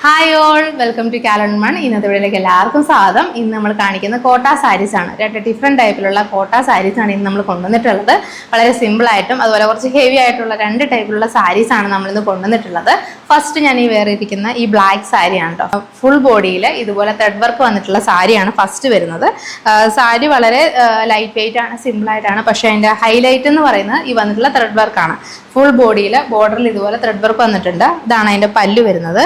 Hi all, welcome to കാലൺമൺ. ഇന്നത്തെ വീഡിയോയിലേക്ക് എല്ലാവർക്കും സ്വാഗതം. ഇന്ന് നമ്മൾ കാണിക്കുന്ന കോട്ട സാരീസ് ആണ്. രണ്ട് ഡിഫറെൻറ്റ് ടൈപ്പിലുള്ള കോട്ട സാരീസ് ആണ് ഇന്ന് നമ്മൾ കൊണ്ടുവന്നിട്ടുള്ളത്. വളരെ സിമ്പിളായിട്ടും അതുപോലെ കുറച്ച് ഹെവി ആയിട്ടുള്ള രണ്ട് ടൈപ്പിലുള്ള സാരീസ് ആണ് നമ്മളിന്ന് കൊണ്ടുവന്നിട്ടുള്ളത്. ഫസ്റ്റ് ഞാൻ ഈ വേറെ ഇരിക്കുന്ന ഈ ബ്ലാക്ക് സാരിയാണ് കേട്ടോ. ഫുൾ ബോഡിയിൽ ഇതുപോലെ ത്രെഡ് വർക്ക് വന്നിട്ടുള്ള സാരിയാണ് ഫസ്റ്റ് വരുന്നത്. സാരി വളരെ ലൈറ്റ് വെയിറ്റ് ആണ്, സിമ്പിളായിട്ടാണ്. പക്ഷേ അതിൻ്റെ ഹൈലൈറ്റ് എന്ന് പറയുന്നത് ഈ വന്നിട്ടുള്ള ത്രെഡ് വർക്കാണ്. ഫുൾ ബോഡിയിൽ ബോർഡറിൽ ഇതുപോലെ ത്രെഡ് വർക്ക് വന്നിട്ടുണ്ട്. ഇതാണ് അതിൻ്റെ പല്ല് വരുന്നത്.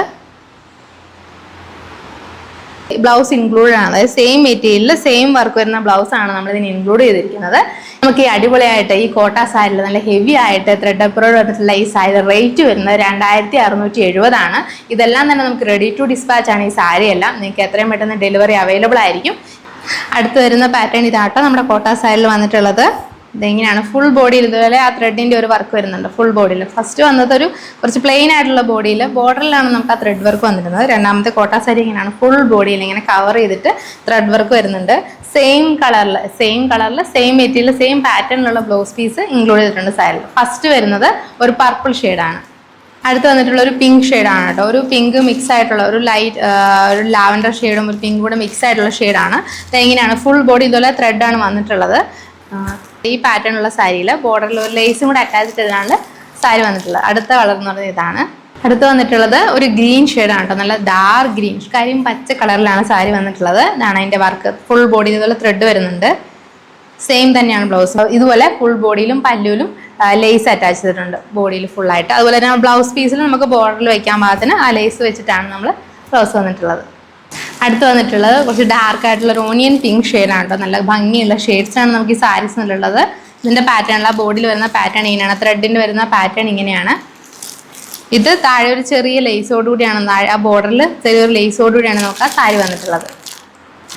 ബ്ലൗസ് ഇൻക്ലൂഡഡ് ആണ്, അതായത് സെയിം മെറ്റീരിയലിൽ സെയിം വർക്ക് വരുന്ന ബ്ലൗസ് ആണ് നമ്മൾ ഇതിന് ഇൻക്ലൂഡ് ചെയ്തിരിക്കുന്നത്. നമുക്ക് ഈ അടിപൊളിയായിട്ട് ഈ കോട്ട സാരിയിൽ നല്ല ഹെവി ആയിട്ട് ത്രെഡ് എംബ്രോയിഡറി വന്നിട്ടുള്ള ഈ സാരി റേറ്റ് വരുന്നത് 2670 ആണ്. ഇതെല്ലാം തന്നെ നമുക്ക് റെഡി ടു ഡിസ്പാച്ച് ആണ്. ഈ സാരി എല്ലാം നിങ്ങൾക്ക് എത്രയും പെട്ടെന്ന് ഡെലിവറി അവൈലബിൾ ആയിരിക്കും. അടുത്ത് വരുന്ന പാറ്റേൺ ഇതാട്ടോ നമ്മുടെ കോട്ട സാരിയിൽ വന്നിട്ടുള്ളത്. ഇതെങ്ങനെയാണ് ഫുൾ ബോഡിയിൽ ഇതുപോലെ ആ ത്രെഡിൻ്റെ ഒരു വർക്ക് വരുന്നുണ്ട്. ഫുൾ ബോഡിയിൽ ഫസ്റ്റ് വന്നത് ഒരു കുറച്ച് പ്ലെയിൻ ആയിട്ടുള്ള ബോഡിയിൽ ബോർഡറിലാണ് നമുക്ക് ആ ത്രെഡ് വർക്ക് വന്നിരുന്നത്. രണ്ടാമത്തെ കോട്ട സാരി ഇങ്ങനെയാണ് ഫുൾ ബോഡിയിൽ ഇങ്ങനെ കവർ ചെയ്തിട്ട് ത്രെഡ് വർക്ക് വരുന്നുണ്ട്. സെയിം കളറിൽ സെയിം മെറ്റീരിയൽ സെയിം പാറ്റേണിലുള്ള ബ്ലൗസ് പീസ് ഇൻക്ലൂഡ് ചെയ്തിട്ടുണ്ട് സാരിയിൽ. ഫസ്റ്റ് വരുന്നത് ഒരു പർപ്പിൾ ഷെയ്ഡാണ്. അടുത്ത് വന്നിട്ടുള്ള ഒരു പിങ്ക് ഷെയ്ഡാണ് കേട്ടോ. ഒരു പിങ്ക് മിക്സ് ആയിട്ടുള്ള ഒരു ലൈറ്റ് ഒരു ലാവൻഡർ ഷെയ്ഡും ഒരു പിങ്ക് കൂടെ മിക്സ് ആയിട്ടുള്ള ഷെയ്ഡാണ്. ഇതെങ്ങനെയാണ് ഫുൾ ബോഡി ഇതുപോലെ ത്രെഡാണ് വന്നിട്ടുള്ളത്. ഈ പാറ്റേണുള്ള സാരിയിൽ ബോർഡറിൽ ഒരു ലേസും കൂടെ അറ്റാച്ച് ചെയ്താണ് സാരി വന്നിട്ടുള്ളത്. അടുത്ത കളർ എന്ന് പറയുന്നത് ഇതാണ്. അടുത്ത് വന്നിട്ടുള്ളത് ഒരു ഗ്രീൻ ഷെയ്ഡാണ് കേട്ടോ. നല്ല ഡാർക്ക് ഗ്രീൻ, കാര്യം പച്ച കളറിലാണ് സാരി വന്നിട്ടുള്ളത്. ഇതാണ് അതിൻ്റെ വർക്ക്. ഫുൾ ബോഡി ഇതുപോലെ ത്രെഡ് വരുന്നുണ്ട്. സെയിം തന്നെയാണ് ബ്ലൗസ്. ഇതുപോലെ ഫുൾ ബോഡിയിലും പല്ലുവിലും ലേസ് അറ്റാച്ച് ചെയ്തിട്ടുണ്ട് ബോഡിയിൽ ഫുള്ളായിട്ട്. അതുപോലെ തന്നെ ബ്ലൗസ് പീസിൽ നമുക്ക് ബോർഡറിൽ വയ്ക്കാൻ പാകത്തിന് ആ ലേസ് വെച്ചിട്ടാണ് നമ്മൾ ബ്ലൗസ് വന്നിട്ടുള്ളത്. അടുത്ത് വന്നിട്ടുള്ളത് കുറച്ച് ഡാർക്ക് ആയിട്ടുള്ള ഒരു ഓണിയൻ പിങ്ക് ഷെയ്ഡാണ് കേട്ടോ. നല്ല ഭംഗിയുള്ള ഷെയ്ഡ്സാണ് നമുക്ക് ഈ സാരീസിനുള്ളത്. ഇതിൻ്റെ പാറ്റേണിൽ ആ ബോഡിയിൽ വരുന്ന പാറ്റേൺ ഇങ്ങനെയാണ്. ത്രെഡിൻ്റെ വരുന്ന പാറ്റേൺ ഇങ്ങനെയാണ്. ഇത് താഴെ ഒരു ചെറിയ ലേസോടുകൂടിയാണ്, താഴെ ആ ബോർഡറിൽ ചെറിയൊരു ലേസോടുകൂടിയാണ് നമുക്ക് ആ സാരി വന്നിട്ടുള്ളത്.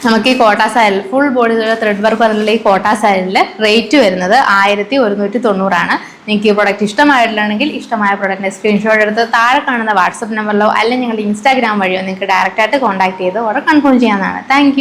നമുക്ക് ഈ കോട്ട സാരിയിൽ ഫുൾ ബോഡിയിലുള്ള ത്രെഡ് വർക്ക് വന്നിട്ടുള്ള ഈ കോട്ട സാരിയിൽ റേറ്റ് വരുന്നത് 1190 ആണ്. നിങ്ങൾക്ക് ഈ പ്രോഡക്റ്റ് ഇഷ്ടമായിട്ടില്ലാണെങ്കിൽ ഇഷ്ടമായ പ്രോഡക്റ്റിൻ്റെ സ്ക്രീൻഷോട്ട് എടുത്ത് താഴെ കാണുന്ന വാട്സപ്പ് നമ്പറിലോ അല്ലെങ്കിൽ ഞങ്ങളുടെ ഇൻസ്റ്റാഗ്രാം വഴിയോ നിങ്ങൾക്ക് ഡയറക്റ്റായിട്ട് കോൺടാക്ട് ചെയ്ത് ഓർഡർ കൺഫേം ചെയ്യാവുന്നതാണ്. താങ്ക്